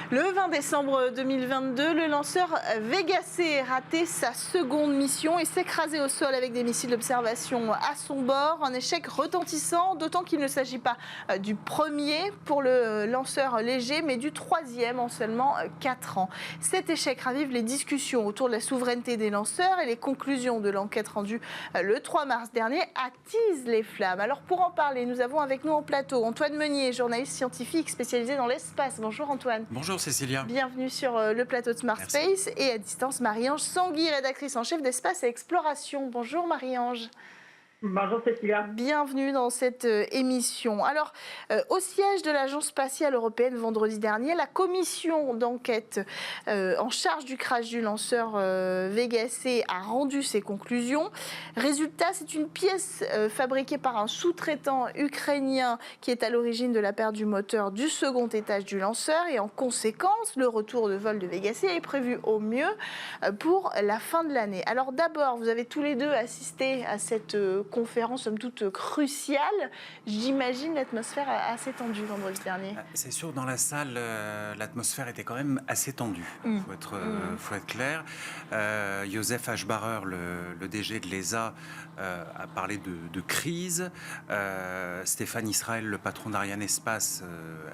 Le 20 décembre 2022, le lanceur Vega C a raté sa seconde mission et s'est écrasé au sol avec des missiles d'observation à son bord. Un échec retentissant, d'autant qu'il ne s'agit pas du premier pour le lanceur léger, mais du troisième en seulement 4 ans. Cet échec ravive les discussions autour de la souveraineté des lanceurs et les conclusions de l'enquête rendue le 3 mars dernier attisent les flammes. Alors pour en parler, nous avons avec nous en plateau Antoine Meunier, journaliste scientifique spécialisé dans l'espace. Bonjour Antoine. Bonjour Cécilia. Bienvenue sur le plateau de Smart Space et à distance Marie-Ange Sangui, rédactrice en chef d'Espace et Exploration. Bonjour Marie-Ange. Bonjour Cécilia. Bienvenue dans cette émission. Alors, au siège de l'Agence spatiale européenne vendredi dernier, la commission d'enquête en charge du crash du lanceur Vega C a rendu ses conclusions. Résultat, c'est une pièce fabriquée par un sous-traitant ukrainien qui est à l'origine de la perte du moteur du second étage du lanceur et en conséquence, le retour de vol de Vega C est prévu au mieux pour la fin de l'année. Alors d'abord, vous avez tous les deux assisté à cette conférence somme toute cruciale. J'imagine l'atmosphère assez tendue vendredi dernier. C'est sûr, dans la salle, l'atmosphère était quand même assez tendue. Faut être clair. Joseph Aschbarer, le DG de l'ESA, a parlé de crise. Stéphane Israël, le patron d'Arianespace,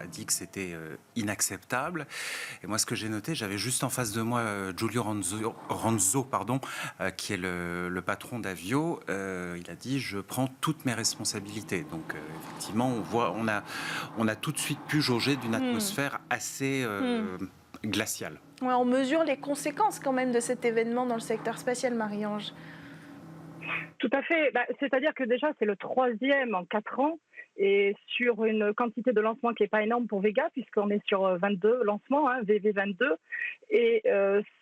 a dit que c'était inacceptable. Et moi, ce que j'ai noté, j'avais juste en face de moi Giulio Ranzo, qui est le patron d'Avio. Il a dit: je prends toutes mes responsabilités. Donc effectivement, on a tout de suite pu jauger d'une atmosphère assez glaciale. Ouais, on mesure les conséquences quand même de cet événement dans le secteur spatial, Marie-Ange. Tout à fait. C'est-à-dire que déjà, c'est le troisième en 4 ans et sur une quantité de lancements qui n'est pas énorme pour Vega, puisqu'on est sur 22 lancements, VV22. Et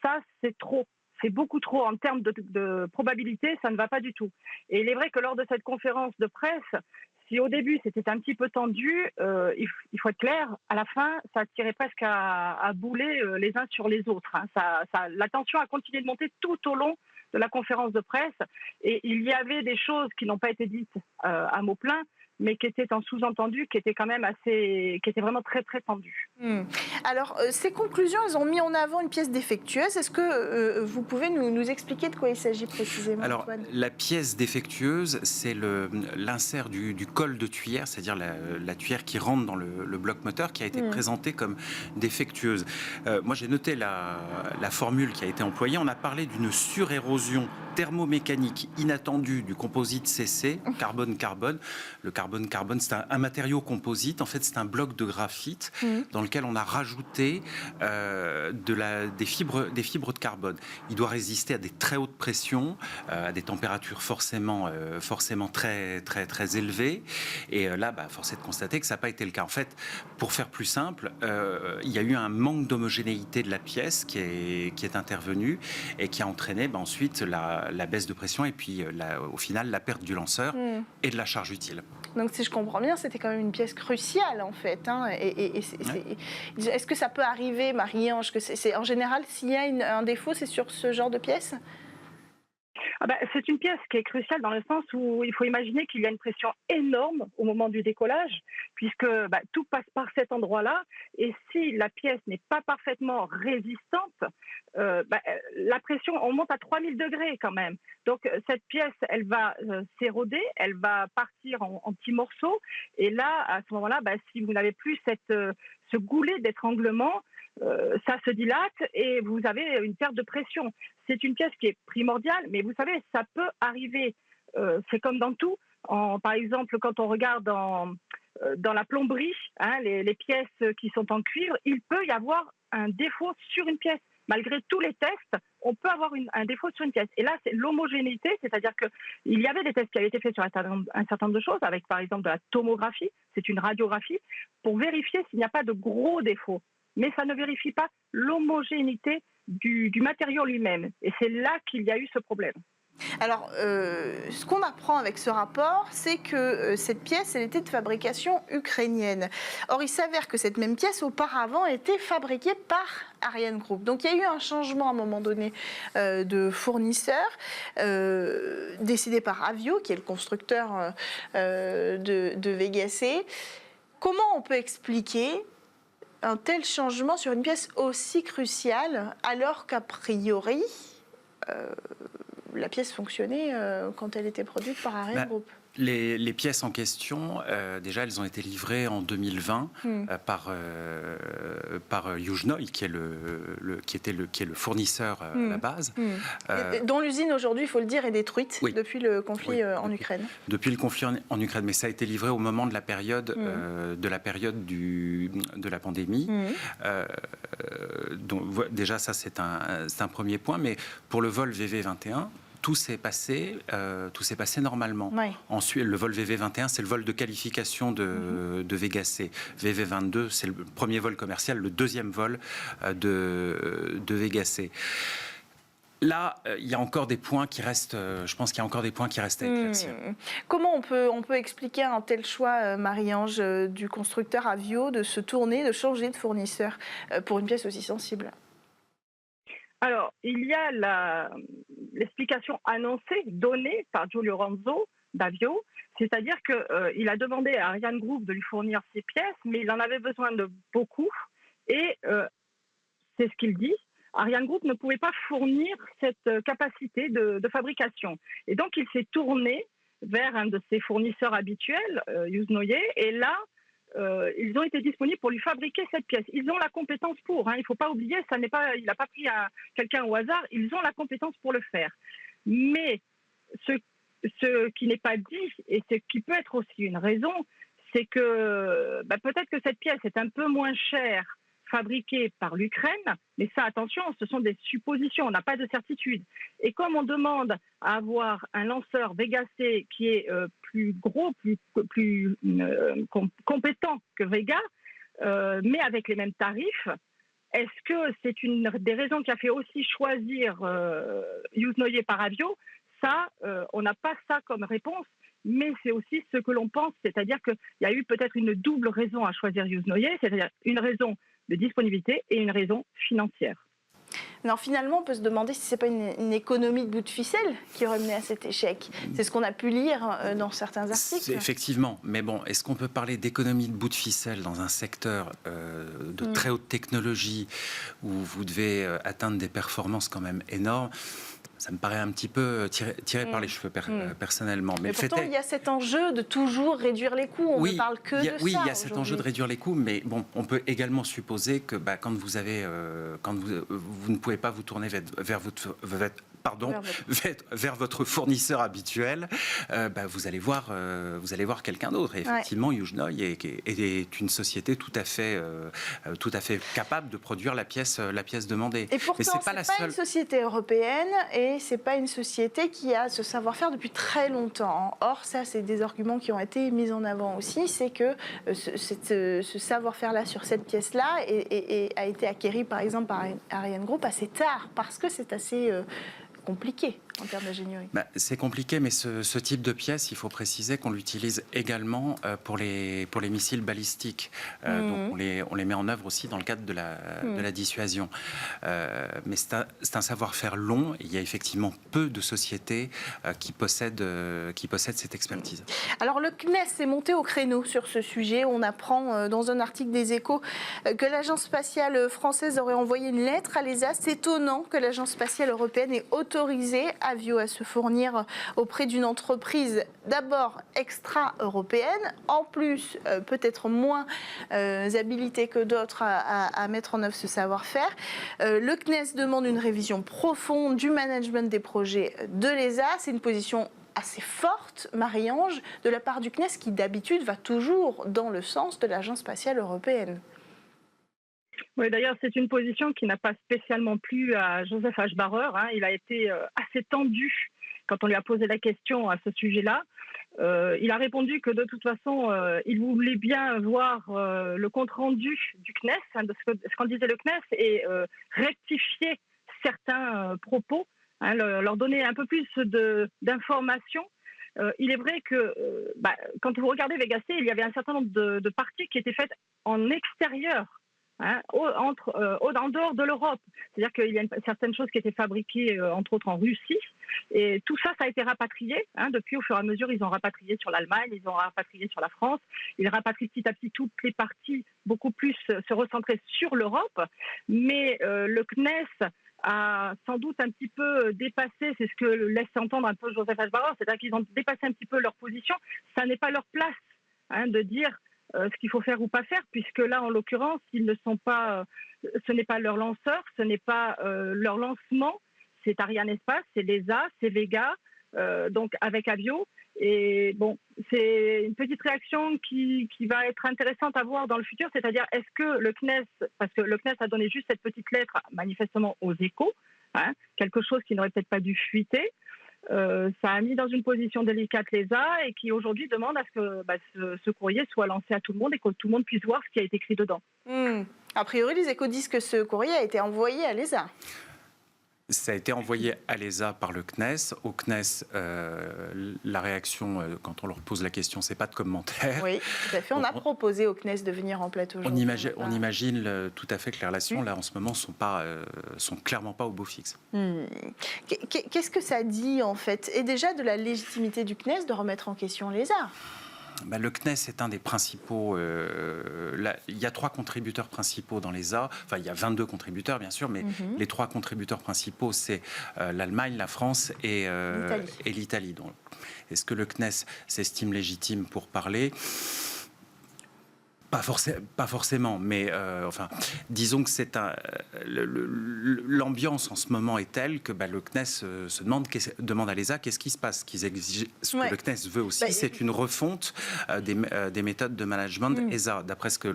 ça, c'est trop. C'est beaucoup trop en termes de probabilité, ça ne va pas du tout. Et il est vrai que lors de cette conférence de presse, si au début c'était un petit peu tendu, il faut être clair, à la fin, ça tirait presque à bouler les uns sur les autres. La tension a continué de monter tout au long de la conférence de presse et il y avait des choses qui n'ont pas été dites à mots pleins, mais qui étaient en sous-entendu, qui étaient quand même qui étaient vraiment très très tendues. Alors, ces conclusions, elles ont mis en avant une pièce défectueuse. Est-ce que vous pouvez nous expliquer de quoi il s'agit précisément, Alors, Antoine ? la pièce défectueuse, c'est l'insert du col de tuyère, c'est-à-dire la tuyère qui rentre dans le bloc moteur, qui a été présentée comme défectueuse. Moi, j'ai noté la formule qui a été employée. On a parlé d'une surérosion thermomécanique inattendue du composite CC, carbone-carbone. Le carbone-carbone, c'est un matériau composite. En fait, c'est un bloc de graphite dans lequel on a rajouté des fibres de carbone. Il doit résister à des très hautes pressions, à des températures forcément très, très, très élevées. Et là, force est de constater que ça n'a pas été le cas. En fait, pour faire plus simple, il y a eu un manque d'homogénéité de la pièce qui est intervenu et qui a entraîné ensuite la baisse de pression et puis au final la perte du lanceur et de la charge utile. Donc si je comprends bien, c'était quand même une pièce cruciale en fait. Est-ce que ça peut arriver, Marie-Ange, que en général, s'il y a un défaut, c'est sur ce genre de pièce ? C'est une pièce qui est cruciale dans le sens où il faut imaginer qu'il y a une pression énorme au moment du décollage, puisque tout passe par cet endroit-là. Et si la pièce n'est pas parfaitement résistante, la pression, on monte à 3000 degrés quand même. Donc cette pièce, elle va s'éroder, elle va partir en petits morceaux. Et là, à ce moment-là, si vous n'avez plus ce goulet d'étranglement, ça se dilate et vous avez une perte de pression. C'est une pièce qui est primordiale, mais vous savez, ça peut arriver. C'est comme dans tout. Par exemple, quand on regarde dans la plomberie, les pièces qui sont en cuivre, il peut y avoir un défaut sur une pièce. Malgré tous les tests, on peut avoir un défaut sur une pièce. Et là, c'est l'homogénéité, c'est-à-dire qu'il y avait des tests qui avaient été faits sur un certain nombre de choses, avec par exemple de la tomographie, c'est une radiographie, pour vérifier s'il n'y a pas de gros défauts. Mais ça ne vérifie pas l'homogénéité du matériau lui-même. Et c'est là qu'il y a eu ce problème. Alors, ce qu'on apprend avec ce rapport, c'est que cette pièce, elle était de fabrication ukrainienne. Or, il s'avère que cette même pièce, auparavant, était fabriquée par Ariane Group. Donc, il y a eu un changement à un moment donné de fournisseur, décidé par Avio, qui est le constructeur de Vega C. Comment on peut expliquer un tel changement sur une pièce aussi cruciale, alors qu'a priori, la pièce fonctionnait quand elle était produite par Ariane Group? Les pièces en question, déjà, elles ont été livrées en 2020 par Yuzhnoye, qui est le fournisseur à la base. Dont l'usine aujourd'hui, il faut le dire, est détruite depuis le conflit en Ukraine. Depuis le conflit en Ukraine, mais ça a été livré au moment de la période de la pandémie. Donc déjà, ça c'est un premier point. Mais pour le vol VV21, tout s'est passé normalement. Oui. Ensuite, le vol VV21, c'est le vol de qualification de Vega C. VV22, c'est le premier vol commercial, le deuxième vol de Vega C. Là, il y a encore des points qui restent. Je pense qu'il y a encore des points qui restent à éclaircir. Comment on peut expliquer un tel choix, Marie-Ange, du constructeur Avio de se tourner, de changer de fournisseur pour une pièce aussi sensible? Alors, il y a l'explication annoncée, donnée par Giulio Ranzo d'Avio, c'est-à-dire qu'il a demandé à Ariane Group de lui fournir ses pièces, mais il en avait besoin de beaucoup, et c'est ce qu'il dit, Ariane Group ne pouvait pas fournir cette capacité de fabrication. Et donc, il s'est tourné vers un de ses fournisseurs habituels, Yuzhnoye, et là, ils ont été disponibles pour lui fabriquer cette pièce. Ils ont la compétence pour, il ne faut pas oublier, il n'a pas pris quelqu'un au hasard, ils ont la compétence pour le faire. Mais ce qui n'est pas dit, et ce qui peut être aussi une raison, c'est que peut-être que cette pièce est un peu moins chère fabriquée par l'Ukraine, mais ça, attention, ce sont des suppositions, on n'a pas de certitude. Et comme on demande à avoir un lanceur Vega C qui est plus gros, plus compétent que Vega, mais avec les mêmes tarifs, est-ce que c'est une des raisons qui a fait aussi choisir Yuzhnoye par Avio? Ça, on n'a pas ça comme réponse, mais c'est aussi ce que l'on pense, c'est-à-dire qu'il y a eu peut-être une double raison à choisir Yuzhnoye, c'est-à-dire une raison de disponibilité et une raison financière. Alors finalement, on peut se demander si ce n'est pas une économie de bout de ficelle qui aurait mené à cet échec. C'est ce qu'on a pu lire dans certains articles. Effectivement, mais bon, est-ce qu'on peut parler d'économie de bout de ficelle dans un secteur de très haute technologie où vous devez atteindre des performances quand même énormes? Ça me paraît un petit peu tiré par les cheveux personnellement. Mais pourtant, il y a cet enjeu de toujours réduire les coûts. On ne parle que de ça. Oui, il y a cet enjeu de réduire les coûts, mais bon, on peut également supposer que quand vous ne pouvez pas vous tourner vers votre fournisseur habituel, vous allez voir quelqu'un d'autre. Et effectivement, Yuzhnoye est une société tout à fait capable de produire la pièce demandée. Et pourtant, c'est pas une société européenne et c'est pas une société qui a ce savoir-faire depuis très longtemps. Or, ça, c'est des arguments qui ont été mis en avant aussi, c'est que ce savoir-faire-là sur cette pièce-là a été acquéri, par exemple, par Ariane Group assez tard, parce que c'est assez compliqué en termes d'ingénierie. C'est compliqué, mais ce type de pièce, il faut préciser qu'on l'utilise également pour les missiles balistiques. Donc on les met en œuvre aussi dans le cadre de la dissuasion. Mais c'est un savoir-faire long et il y a effectivement peu de sociétés qui possèdent cette expertise. Alors le CNES est monté au créneau sur ce sujet. On apprend dans un article des Échos que l'Agence spatiale française aurait envoyé une lettre à l'ESA. C'est étonnant que l'Agence spatiale européenne ait autorisé Avio à se fournir auprès d'une entreprise d'abord extra-européenne, en plus peut-être moins habilitée que d'autres à mettre en œuvre ce savoir-faire. Le CNES demande une révision profonde du management des projets de l'ESA. C'est une position assez forte, Marie-Ange, de la part du CNES qui d'habitude va toujours dans le sens de l'Agence spatiale européenne. Oui, d'ailleurs, c'est une position qui n'a pas spécialement plu à Joseph Aschbacher. Il a été assez tendu quand on lui a posé la question à ce sujet-là. Il a répondu que de toute façon, il voulait bien voir le compte-rendu du CNES, de ce qu'en disait le CNES, et rectifier certains propos, leur donner un peu plus d'informations. Il est vrai que quand vous regardez Vega C, il y avait un certain nombre de parties qui étaient faites en extérieur en dehors de l'Europe. C'est-à-dire qu'il y a certaines choses qui étaient fabriquées, entre autres en Russie, et tout ça, ça a été rapatrié. Depuis, au fur et à mesure, ils ont rapatrié sur l'Allemagne, ils ont rapatrié sur la France, ils rapatrient petit à petit toutes les parties, beaucoup plus se recentrer sur l'Europe, mais le CNES a sans doute un petit peu dépassé, c'est ce que laisse entendre un peu Joseph Aschbacher, c'est-à-dire qu'ils ont dépassé un petit peu leur position. Ça n'est pas leur place de dire ce qu'il faut faire ou pas faire, puisque là, en l'occurrence, ils ne sont pas, ce n'est pas leur lanceur, ce n'est pas leur lancement, c'est Arianespace, c'est l'ESA, c'est Vega, donc avec Avio. Et bon, c'est une petite réaction qui va être intéressante à voir dans le futur, c'est-à-dire est-ce que le CNES, parce que le CNES a donné juste cette petite lettre manifestement aux échos, quelque chose qui n'aurait peut-être pas dû fuiter, ça a mis dans une position délicate l'ESA et qui aujourd'hui demande à ce que ce courrier soit lancé à tout le monde et que tout le monde puisse voir ce qui a été écrit dedans. A priori, les échos disent que ce courrier a été envoyé à l'ESA. Ça a été envoyé à l'ESA par le CNES. Au CNES, la réaction, quand on leur pose la question, c'est pas de commentaire. Oui, tout à fait. On a proposé au CNES de venir en plateau. On imagine tout à fait que les relations, là, en ce moment, sont clairement pas au beau fixe. Qu'est-ce que ça dit, en fait? Et déjà de la légitimité du CNES de remettre en question l'ESA? Le CNES est un des principaux. Il y a 3 contributeurs principaux dans l'ESA. Enfin, il y a 22 contributeurs, bien sûr, mais les 3 contributeurs principaux, c'est l'Allemagne, la France et l'Italie. Donc, est-ce que le CNES s'estime légitime pour parler ? Pas forcément, mais disons que l'ambiance en ce moment est telle que le CNES demande à l'ESA qu'est-ce qui se passe. Ce que le CNES veut aussi, c'est une refonte des méthodes de management ESA, d'après ce que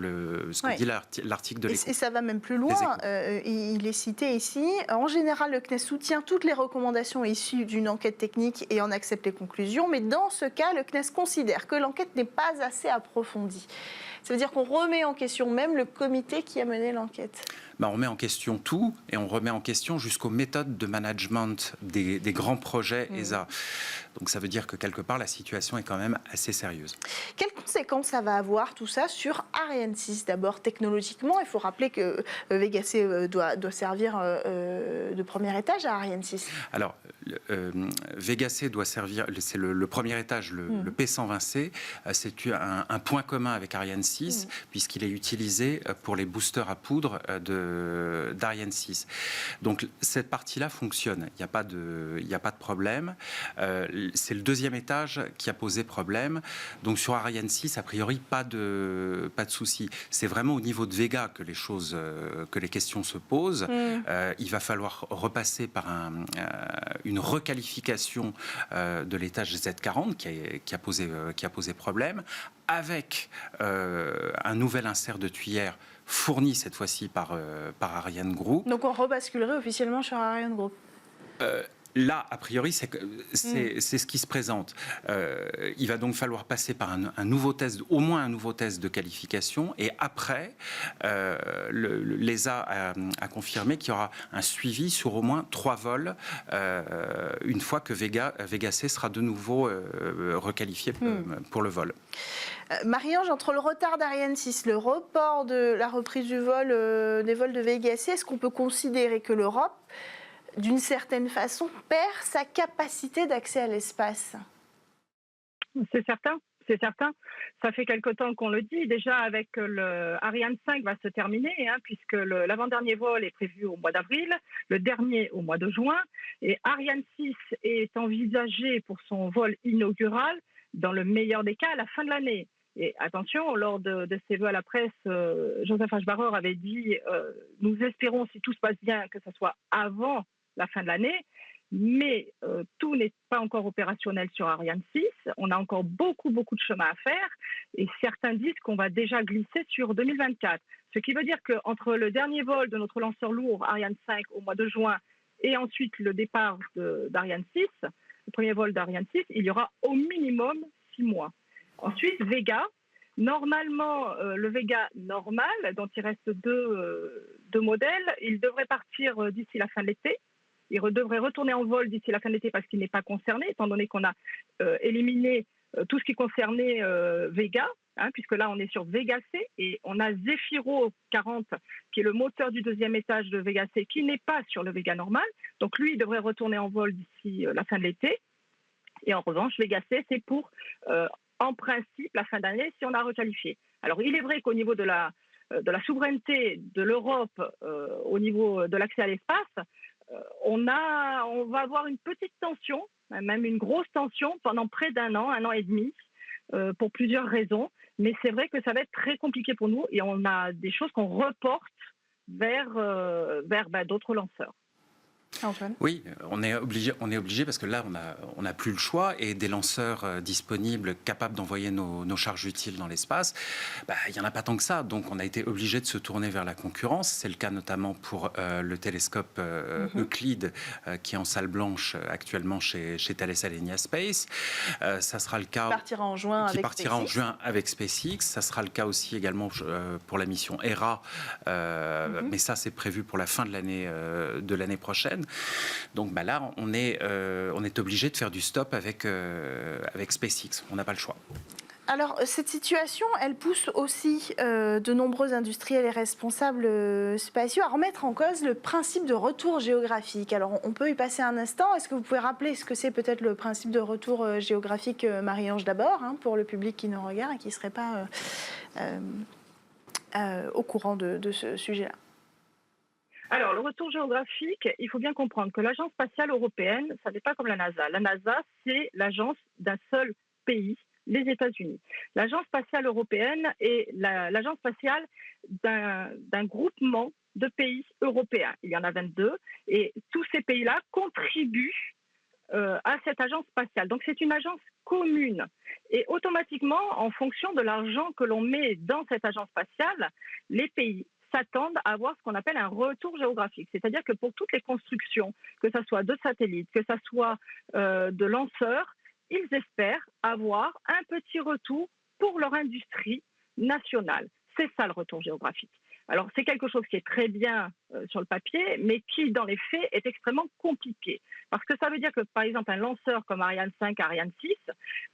dit l'article de l'Écho. Et ça va même plus loin. Il est cité ici. En général, le CNES soutient toutes les recommandations issues d'une enquête technique et en accepte les conclusions, mais dans ce cas, le CNES considère que l'enquête n'est pas assez approfondie. Ça veut dire qu'on remet en question même le comité qui a mené l'enquête. On remet en question tout et on remet en question jusqu'aux méthodes de management des grands projets ESA. Donc ça veut dire que quelque part la situation est quand même assez sérieuse. Quelles conséquences ça va avoir tout ça sur Ariane 6? D'abord technologiquement, il faut rappeler que Vega C doit servir de premier étage à Ariane 6. Alors Vega C doit servir, c'est le premier étage, le P120C, c'est un point commun avec Ariane 6 puisqu'il est utilisé pour les boosters à poudre d'Ariane 6. Donc cette partie-là fonctionne, il n'y a pas de problème. C'est le deuxième étage qui a posé problème. Donc sur Ariane 6, a priori, pas de souci. C'est vraiment au niveau de Vega que les questions se posent. Il va falloir repasser par une requalification de l'étage Z40 qui a posé problème, avec un nouvel insert de tuyère fourni cette fois-ci par Ariane Group. Donc on rebasculerait officiellement sur Ariane Group. Là, a priori, c'est ce qui se présente. Il va donc falloir passer par un nouveau test, au moins un nouveau test de qualification, et après, l'ESA a confirmé qu'il y aura un suivi sur au moins 3 vols, une fois que Vega C sera de nouveau requalifié pour le vol. Marie-Ange, entre le retard d'Ariane 6, le report de la reprise du vol, des vols de Vega C, est-ce qu'on peut considérer que l'Europe, d'une certaine façon, perd sa capacité d'accès à l'espace? C'est certain. C'est certain. Ça fait quelque temps qu'on le dit. Déjà, avec le Ariane 5 va se terminer, puisque l'avant-dernier vol est prévu au mois d'avril, le dernier au mois de juin. Et Ariane 6 est envisagé pour son vol inaugural, dans le meilleur des cas, à la fin de l'année. Et attention, lors de ses vœux à la presse, Joseph Aschbacher avait dit nous espérons, si tout se passe bien, que ce soit avant la fin de l'année. Mais tout n'est pas encore opérationnel sur Ariane 6. On a encore beaucoup de chemin à faire. Et certains disent qu'on va déjà glisser sur 2024. Ce qui veut dire qu'entre le dernier vol de notre lanceur lourd Ariane 5 au mois de juin et ensuite le départ d'Ariane 6, le premier vol d'Ariane 6, il y aura au minimum 6 mois. Ensuite, Vega. Normalement, le Vega normal, dont il reste deux modèles, il devrait partir d'ici la fin de l'été. Il devrait retourner en vol d'ici la fin de l'été parce qu'il n'est pas concerné, étant donné qu'on a éliminé tout ce qui concernait Vega, puisque là on est sur Vega C et on a Zefiro 40 qui est le moteur du deuxième étage de Vega C qui n'est pas sur le Vega normal. Donc lui, il devrait retourner en vol d'ici la fin de l'été. Et en revanche, Vega C, c'est pour, en principe, la fin d'année si on a requalifié. Alors il est vrai qu'au niveau de la souveraineté de l'Europe, au niveau de l'accès à l'espace, on va avoir une petite tension, même une grosse tension pendant près d'un an et demi, pour plusieurs raisons. Mais c'est vrai que ça va être très compliqué pour nous et on a des choses qu'on reporte vers d'autres lanceurs. Antoine ? Oui, on est obligé parce que là, on n'a plus le choix et des lanceurs disponibles, capables d'envoyer nos charges utiles dans l'espace, il n'y en a pas tant que ça. Donc, on a été obligé de se tourner vers la concurrence. C'est le cas notamment pour le télescope Euclide, qui est en salle blanche actuellement chez Thales Alenia Space. Ça sera le cas... Qui partira en juin avec SpaceX. Ça sera le cas aussi également pour la mission Hera. Mais ça, c'est prévu pour la fin de l'année prochaine. Donc là, on est obligé de faire du stop avec SpaceX. On n'a pas le choix. Alors, cette situation, elle pousse aussi de nombreux industriels et responsables spatiaux à remettre en cause le principe de retour géographique. Alors, on peut y passer un instant. Est-ce que vous pouvez rappeler ce que c'est peut-être le principe de retour géographique, Marie-Ange, d'abord, pour le public qui nous regarde et qui ne serait pas au courant de ce sujet-là? Alors, le retour géographique, il faut bien comprendre que l'Agence spatiale européenne, ça n'est pas comme la NASA. La NASA, c'est l'agence d'un seul pays, les États-Unis. L'Agence spatiale européenne est l'agence spatiale d'un groupement de pays européens. Il y en a 22 et tous ces pays-là contribuent à cette agence spatiale. Donc, c'est une agence commune. Et automatiquement, en fonction de l'argent que l'on met dans cette agence spatiale, les pays s'attendent à avoir ce qu'on appelle un retour géographique. C'est-à-dire que pour toutes les constructions, que ce soit de satellites, que ce soit de lanceurs, ils espèrent avoir un petit retour pour leur industrie nationale. C'est ça le retour géographique. Alors, c'est quelque chose qui est très bien sur le papier, mais qui, dans les faits, est extrêmement compliqué. Parce que ça veut dire que, par exemple, un lanceur comme Ariane 5, Ariane 6,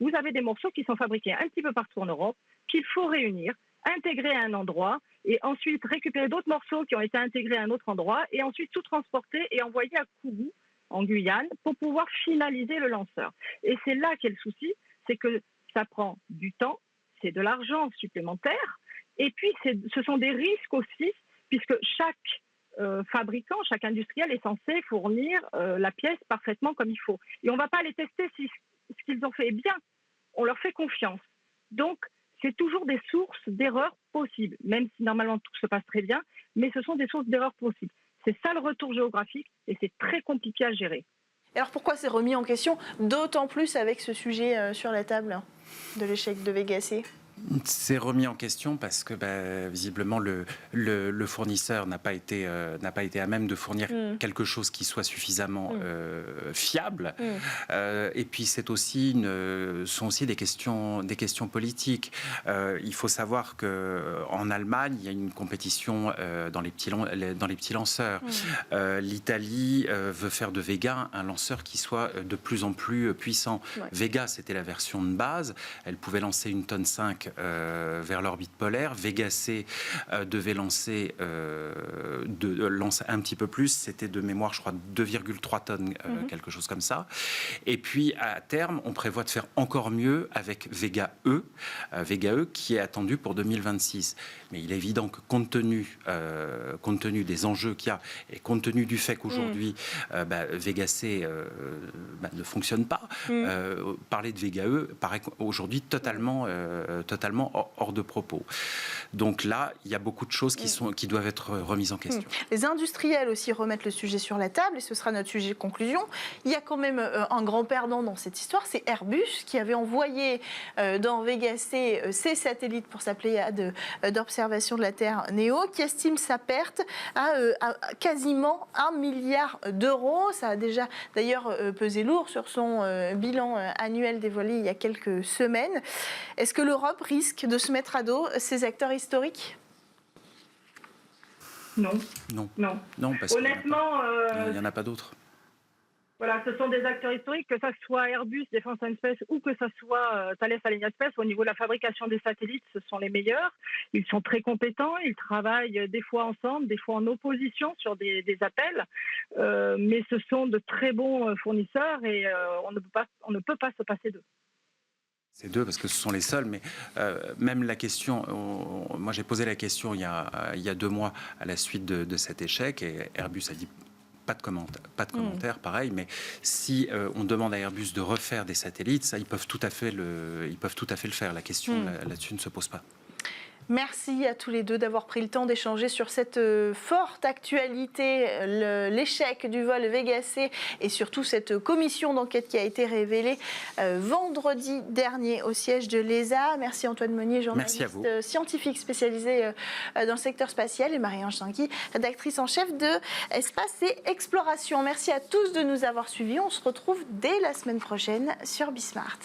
vous avez des morceaux qui sont fabriqués un petit peu partout en Europe, qu'il faut réunir, intégrer à un endroit, et ensuite récupérer d'autres morceaux qui ont été intégrés à un autre endroit, et ensuite tout transporter et envoyer à Kourou, en Guyane, pour pouvoir finaliser le lanceur. Et c'est là qu'est le souci, c'est que ça prend du temps, c'est de l'argent supplémentaire, et puis ce sont des risques aussi, puisque chaque fabricant, chaque industriel est censé fournir la pièce parfaitement comme il faut. Et on ne va pas les tester si ce qu'ils ont fait est bien, on leur fait confiance. Donc, c'est toujours des sources d'erreurs possibles, même si normalement tout se passe très bien, mais ce sont des sources d'erreurs possibles. C'est ça le retour géographique et c'est très compliqué à gérer. Alors pourquoi c'est remis en question, d'autant plus avec ce sujet sur la table de l'échec de Vega C ? C'est remis en question parce que visiblement le fournisseur n'a pas été à même de fournir quelque chose qui soit suffisamment fiable. Et puis sont aussi des questions politiques. Il faut savoir qu'en Allemagne, il y a une compétition dans les petits lanceurs. L'Italie veut faire de Vega un lanceur qui soit de plus en plus puissant. Ouais. Vega, c'était la version de base. Elle pouvait lancer 1,5 tonne vers l'orbite polaire. Vega C devait lancer un petit peu plus. C'était de mémoire, je crois, 2,3 tonnes, quelque chose comme ça. Et puis, à terme, on prévoit de faire encore mieux avec Vega E, qui est attendu pour 2026. Mais il est évident que compte tenu des enjeux qu'il y a et compte tenu du fait qu'aujourd'hui, Vega C ne fonctionne pas, parler de Vega E paraît aujourd'hui totalement hors de propos. Donc là, il y a beaucoup de choses qui doivent être remises en question. Les industriels aussi remettent le sujet sur la table, et ce sera notre sujet de conclusion. Il y a quand même un grand perdant dans cette histoire, c'est Airbus, qui avait envoyé dans Vega C ses satellites pour sa pléiade d'observation de la Terre NEO, qui estime sa perte à quasiment 1 milliard d'euros. Ça a déjà d'ailleurs pesé lourd sur son bilan annuel dévoilé il y a quelques semaines. Est-ce que l'Europe risque de se mettre à dos ces acteurs historiques ? Non. Non, parce honnêtement, il n'y en a pas d'autres. Voilà, ce sont des acteurs historiques, que ça soit Airbus, Defence and Space ou que ça soit Thales Alenia Space. Au niveau de la fabrication des satellites, ce sont les meilleurs. Ils sont très compétents, ils travaillent des fois ensemble, des fois en opposition sur des appels. Mais ce sont de très bons fournisseurs et on ne peut pas se passer d'eux. C'est deux parce que ce sont les seuls, mais même la question, moi j'ai posé la question il y a 2 mois à la suite de cet échec et Airbus a dit pas de commentaire, pareil, mais si on demande à Airbus de refaire des satellites, ça ils peuvent tout à fait le faire. La question là-dessus ne se pose pas. Merci à tous les deux d'avoir pris le temps d'échanger sur cette forte actualité, l'échec du vol Vega C et surtout cette commission d'enquête qui a été révélée vendredi dernier au siège de l'ESA. Merci Antoine Meunier, journaliste scientifique spécialisé dans le secteur spatial, et Marie-Ange Tanguy, rédactrice en chef de Espace et Exploration. Merci à tous de nous avoir suivis. On se retrouve dès la semaine prochaine sur Bismart.